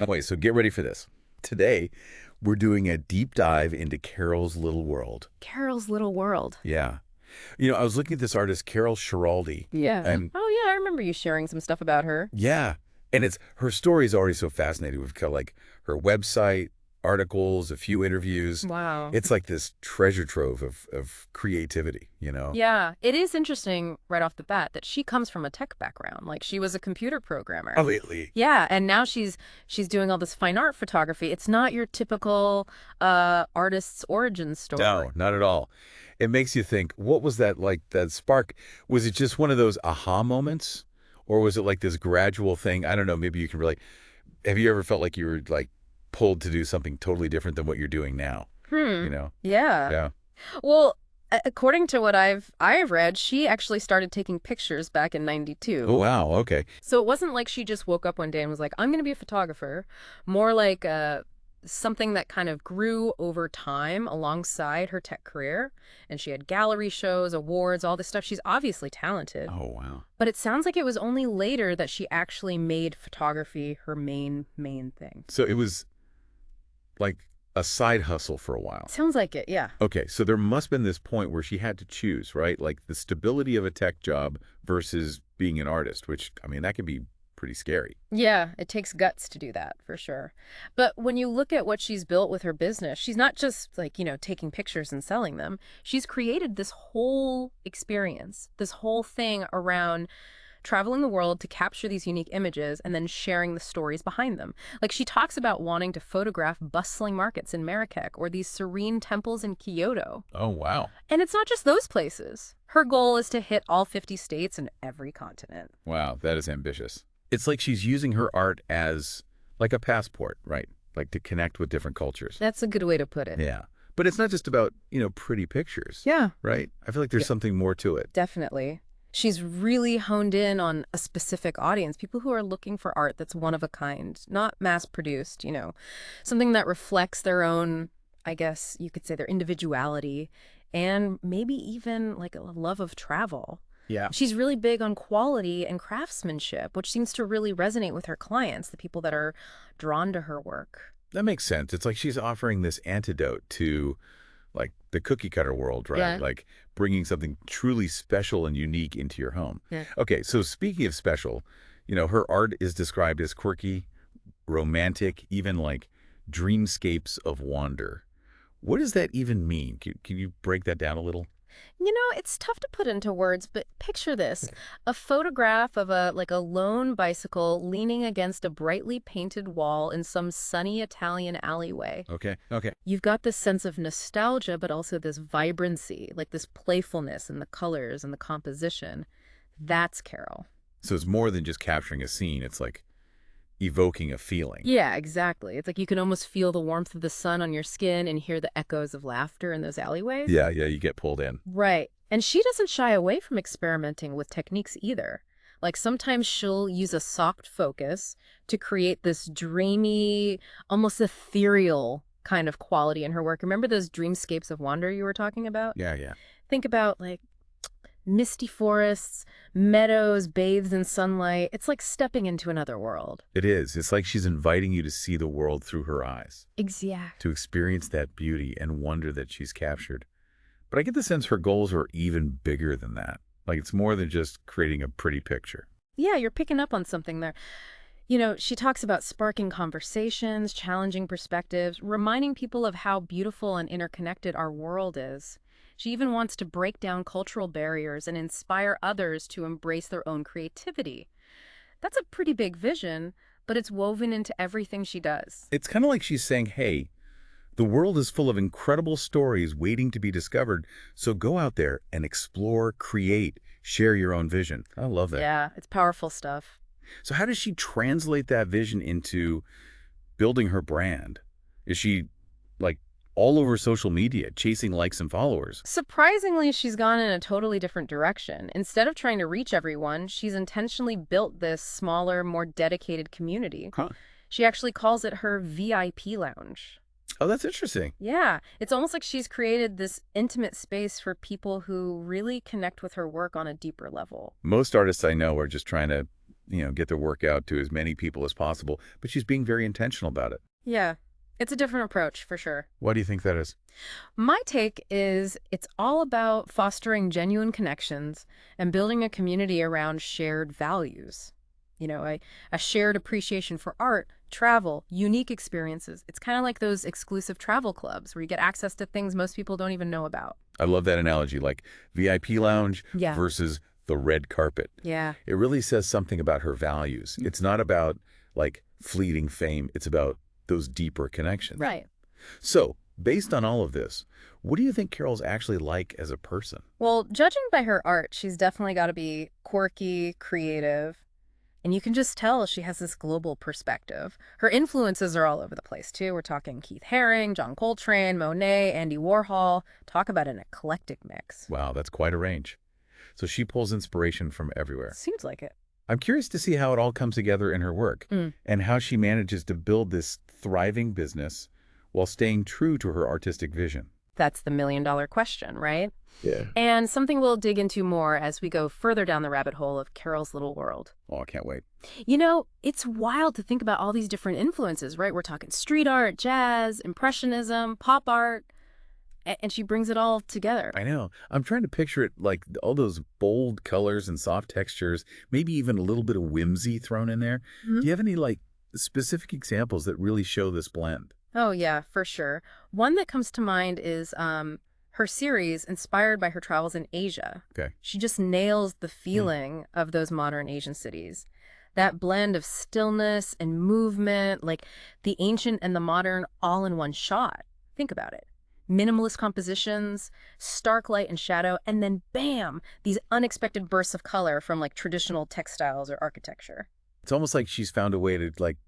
Wait, so get ready for this. Today, we're doing a deep dive into Carol's Little World. Carol's Little World. Yeah. I was looking at this artist, Carol Schiraldi, Yeah. and Oh, yeah, I remember you sharing some stuff about her. yeah, and it's her story is already so fascinating. We've got like her website, articles, a few interviews. Wow. It's like this treasure trove of creativity. Yeah, it is interesting right off the bat that she comes from a tech background. Like she was a computer programmer. Oh, lately. Yeah, and now she's doing all this fine art photography. It's not your typical artist's origin story. No, not at all. It makes you think, what was that like, that spark? Was it just one of those aha moments? Or was it like this gradual thing? I don't know. Maybe you can really. Have you ever felt like you were like pulled to do something totally different than what you're doing now? Hmm. You know? Yeah. Yeah. Well, according to what I've read, she actually started taking pictures back in Oh, '92. wow. Okay. So it wasn't like she just woke up one day and was like, I'm going to be a photographer. More like something that kind of grew over time alongside her tech career. And she had gallery shows, awards, all this stuff. She's obviously talented. Oh, wow. But it sounds like it was only later that she actually made photography her main thing. So it was like a side hustle for a while. Sounds like it, yeah. Okay. So there must have been this point where she had to choose, right? Like the stability of a tech job versus being an artist, which, I mean, that can be pretty scary. Yeah, it takes guts to do that, for sure. But when you look at what she's built with her business, she's not just like, taking pictures and selling them. She's created this whole experience, this whole thing around traveling the world to capture these unique images and then sharing the stories behind them. Like she talks about wanting to photograph bustling markets in Marrakech or these serene temples in Kyoto. Oh, wow. And it's not just those places. Her goal is to hit all 50 states and every continent. Wow. That is ambitious. It's like she's using her art as like a passport, right? Like to connect with different cultures. That's a good way to put it. Yeah. But it's not just about, pretty pictures, Yeah. right? I feel like there's something more to it. Definitely. She's really honed in on a specific audience, people who are looking for art that's one of a kind, not mass produced, something that reflects their own, I guess you could say their individuality and maybe even like a love of travel. Yeah. She's really big on quality and craftsmanship, which seems to really resonate with her clients, the people that are drawn to her work. That makes sense. It's like she's offering this antidote to like the cookie cutter world, right? Yeah. Like bringing something truly special and unique into your home. Yeah. Okay, so speaking of special, her art is described as quirky, romantic, even like dreamscapes of wonder. What does that even mean? Can you break that down a little? It's tough to put into words, but picture this. A photograph of a lone bicycle leaning against a brightly painted wall in some sunny Italian alleyway. Okay, okay. You've got this sense of nostalgia, but also this vibrancy, like this playfulness in the colors and the composition. That's Carol. So it's more than just capturing a scene. It's like evoking a feeling. Yeah, exactly. It's like you can almost feel the warmth of the sun on your skin and hear the echoes of laughter in those alleyways. Yeah, you get pulled in. Right. And she doesn't shy away from experimenting with techniques either. Like sometimes she'll use a soft focus to create this dreamy, almost ethereal kind of quality in her work. Remember those dreamscapes of wonder you were talking about? Yeah, yeah. Think about like misty forests, meadows bathed in sunlight. It's like stepping into another world. It is. It's like she's inviting you to see the world through her eyes, Exactly. to experience that beauty and wonder that she's captured. But I get the sense her goals are even bigger than that. Like it's more than just creating a pretty picture. Yeah, you're picking up on something there. She talks about sparking conversations, challenging perspectives, reminding people of how beautiful and interconnected our world is. She even wants to break down cultural barriers and inspire others to embrace their own creativity. That's a pretty big vision, but it's woven into everything she does. It's kind of like she's saying, hey, the world is full of incredible stories waiting to be discovered, so go out there and explore, create, share your own vision. I love that. Yeah, it's powerful stuff. So how does she translate that vision into building her brand? Is she like all over social media, chasing likes and followers? Surprisingly, she's gone in a totally different direction. Instead of trying to reach everyone, she's intentionally built this smaller, more dedicated community. Huh. She actually calls it her VIP lounge. Oh, that's interesting. Yeah, it's almost like she's created this intimate space for people who really connect with her work on a deeper level. Most artists I know are just trying to, get their work out to as many people as possible, but she's being very intentional about it. Yeah, it's a different approach for sure. Why do you think that is? My take is it's all about fostering genuine connections and building a community around shared values. A shared appreciation for art, travel, unique experiences. It's kind of like those exclusive travel clubs where you get access to things most people don't even know about. I love that analogy, like VIP lounge Yeah. versus the red carpet. Yeah. It really says something about her values. It's not about like fleeting fame. It's about those deeper connections. Right. So, based on all of this, what do you think Carol's actually like as a person? Well, judging by her art, she's definitely got to be quirky, creative, and you can just tell she has this global perspective. Her influences are all over the place, too. We're talking Keith Haring, John Coltrane, Monet, Andy Warhol. Talk about an eclectic mix. Wow, that's quite a range. So she pulls inspiration from everywhere. Seems like it. I'm curious to see how it all comes together in her work and how she manages to build this thriving business while staying true to her artistic vision. That's the million-dollar question, right? Yeah. And something we'll dig into more as we go further down the rabbit hole of Carol's Little World. Oh, I can't wait. It's wild to think about all these different influences, right? We're talking street art, jazz, impressionism, pop art, and she brings it all together. I know. I'm trying to picture it like all those bold colors and soft textures, maybe even a little bit of whimsy thrown in there. Do you have any like specific examples that really show this blend? Oh, yeah, for sure. One that comes to mind is her series inspired by her travels in Asia. Okay. She just nails the feeling of those modern Asian cities. That blend of stillness and movement, like the ancient and the modern all in one shot. Think about it. Minimalist compositions, stark light and shadow, and then bam, these unexpected bursts of color from like traditional textiles or architecture. It's almost like she's found a way to like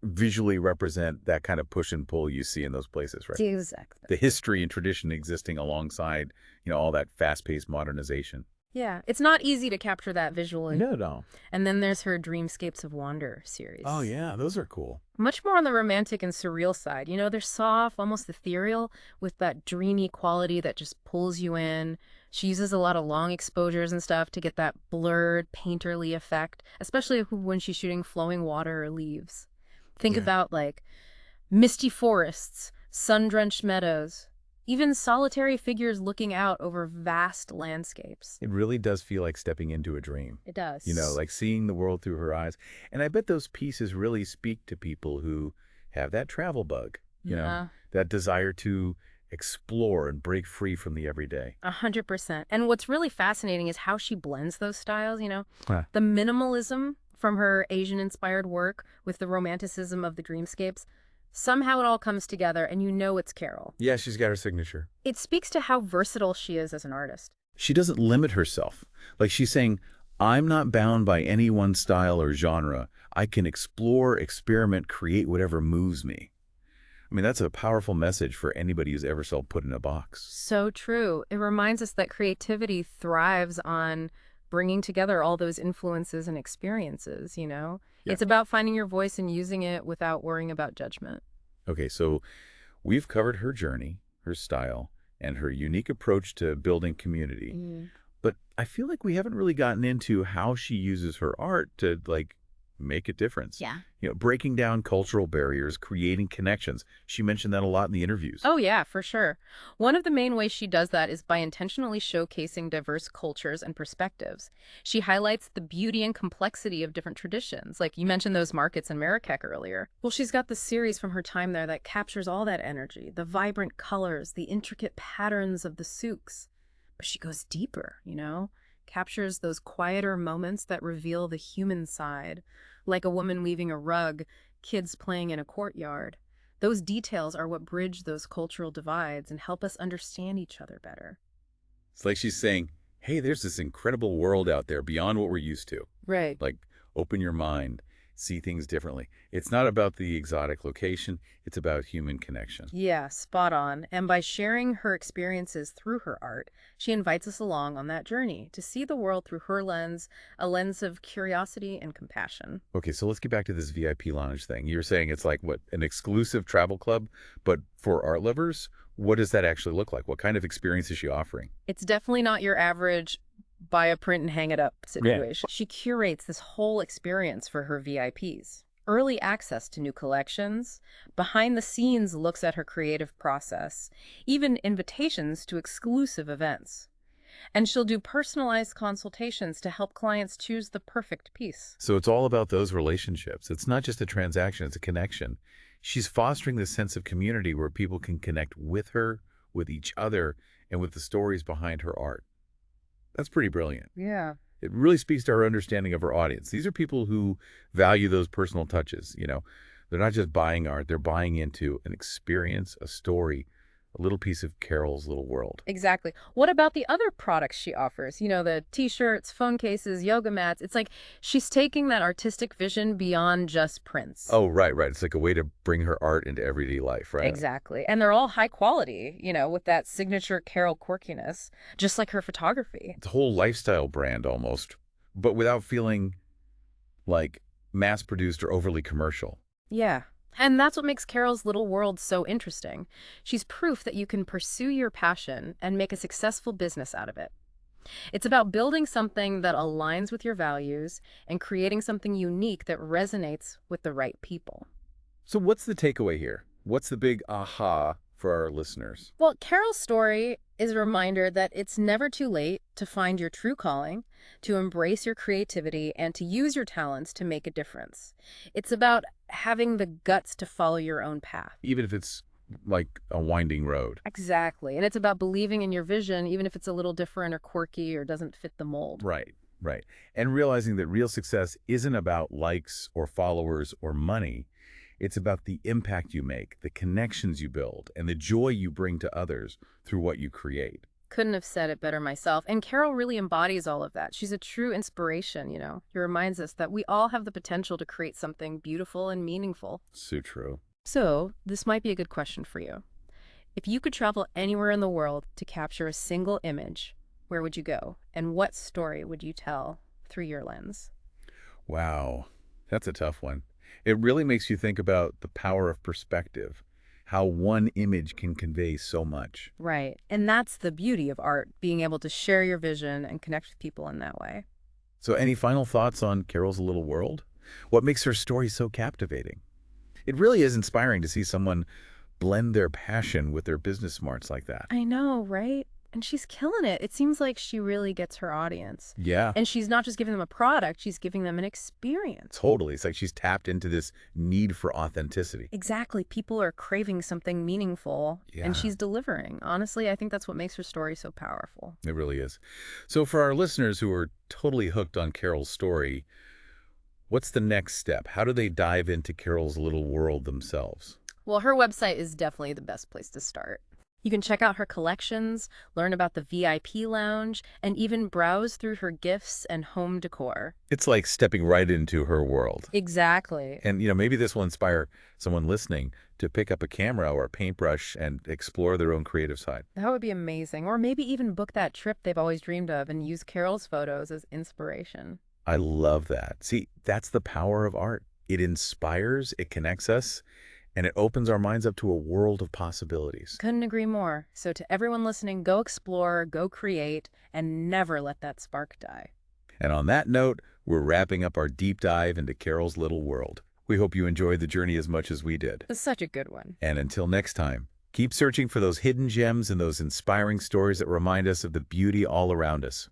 visually represent that kind of push and pull you see in those places, right? Exactly. The history and tradition existing alongside, all that fast-paced modernization. Yeah, it's not easy to capture that visually. No. And then there's her Dreamscapes of Wonder series. Oh, yeah, those are cool. Much more on the romantic and surreal side. They're soft, almost ethereal, with that dreamy quality that just pulls you in. She uses a lot of long exposures and stuff to get that blurred, painterly effect, especially when she's shooting flowing water or leaves. Think about like misty forests, sun-drenched meadows, even solitary figures looking out over vast landscapes. It really does feel like stepping into a dream. It does. Like seeing the world through her eyes. And I bet those pieces really speak to people who have that travel bug, that desire to explore and break free from the everyday. 100%. And what's really fascinating is how she blends those styles, Huh. the minimalism from her Asian-inspired work with the romanticism of the dreamscapes. Somehow it all comes together, and it's Carol. Yeah, she's got her signature. It speaks to how versatile she is as an artist. She doesn't limit herself. Like she's saying, I'm not bound by any one style or genre. I can explore, experiment, create whatever moves me. I mean, that's a powerful message for anybody who's ever felt put in a box. So true. It reminds us that creativity thrives on bringing together all those influences and experiences. Yeah. It's about finding your voice and using it without worrying about judgment. Okay, so we've covered her journey, her style, and her unique approach to building community. But I feel like we haven't really gotten into how she uses her art to, make a difference. Yeah. Breaking down cultural barriers, creating connections. She mentioned that a lot in the interviews. Oh, yeah, for sure. One of the main ways she does that is by intentionally showcasing diverse cultures and perspectives. She highlights the beauty and complexity of different traditions. Like you mentioned those markets in Marrakech earlier. Well, she's got this series from her time there that captures all that energy, the vibrant colors, the intricate patterns of the souks. But she goes deeper, captures those quieter moments that reveal the human side, like a woman weaving a rug, kids playing in a courtyard. Those details are what bridge those cultural divides and help us understand each other better. It's like she's saying, hey, there's this incredible world out there beyond what we're used to. Right. Like, open your mind, see things differently. It's not about the exotic location. It's about human connection. Yeah, spot on. And by sharing her experiences through her art, she invites us along on that journey to see the world through her lens, a lens of curiosity and compassion. Okay, so let's get back to this VIP lounge thing. You're saying it's like, what, an exclusive travel club, but for art lovers? What does that actually look like? What kind of experience is she offering? It's definitely not your average buy a print and hang it up Yeah. situation. She curates this whole experience for her VIPs. Early access to new collections, behind the scenes looks at her creative process, even invitations to exclusive events. And she'll do personalized consultations to help clients choose the perfect piece. So it's all about those relationships. It's not just a transaction, it's a connection. She's fostering this sense of community where people can connect with her, with each other, and with the stories behind her art. That's pretty brilliant. Yeah. It really speaks to our understanding of our audience. These are people who value those personal touches. They're not just buying art, they're buying into an experience, a story, a little piece of Carol's little world. Exactly. What about the other products she offers? The t-shirts, phone cases, yoga mats. It's like she's taking that artistic vision beyond just prints. Oh, right, right. It's like a way to bring her art into everyday life, right? Exactly. And they're all high quality, with that signature Carol quirkiness, just like her photography. It's a whole lifestyle brand almost, but without feeling like mass-produced or overly commercial. Yeah. And that's what makes Carol's Little World so interesting. She's proof that you can pursue your passion and make a successful business out of it. It's about building something that aligns with your values and creating something unique that resonates with the right people. So what's the takeaway here? What's the big aha for our listeners? Well, Carol's story is a reminder that it's never too late to find your true calling, to embrace your creativity, and to use your talents to make a difference. It's about having the guts to follow your own path. Even if it's like a winding road. Exactly. And it's about believing in your vision, even if it's a little different or quirky or doesn't fit the mold. Right, right. And realizing that real success isn't about likes or followers or money. It's about the impact you make, the connections you build, and the joy you bring to others through what you create. Couldn't have said it better myself. And Carol really embodies all of that. She's a true inspiration. She reminds us that we all have the potential to create something beautiful and meaningful. So true. So, this might be a good question for you. If you could travel anywhere in the world to capture a single image, where would you go? And what story would you tell through your lens? Wow, that's a tough one. It really makes you think about the power of perspective, how one image can convey so much. Right. And that's the beauty of art, being able to share your vision and connect with people in that way. So any final thoughts on Carol's Little World? What makes her story so captivating? It really is inspiring to see someone blend their passion with their business smarts like that. I know, right? And she's killing it. It seems like she really gets her audience. Yeah, And she's not just giving them a product, she's giving them an experience. totally. It's like she's tapped into this need for authenticity. Exactly. People are craving something meaningful, and Yeah. she's delivering. Honestly, I think that's what makes her story so powerful. It really is. So for our listeners who are totally hooked on Carol's story, what's the next step? How do they dive into Carol's Little World themselves? Well, her website is definitely the best place to start. You can check out her collections, learn about the VIP lounge, and even browse through her gifts and home decor. It's like stepping right into her world. Exactly. And, maybe this will inspire someone listening to pick up a camera or a paintbrush and explore their own creative side. That would be amazing. Or maybe even book that trip they've always dreamed of and use Carol's photos as inspiration. I love that. See, that's the power of art. It inspires, it connects us, and it opens our minds up to a world of possibilities. Couldn't agree more. So to everyone listening, go explore, go create, and never let that spark die. And on that note, we're wrapping up our deep dive into Carol's Little World. We hope you enjoyed the journey as much as we did. It's such a good one. And until next time, keep searching for those hidden gems and those inspiring stories that remind us of the beauty all around us.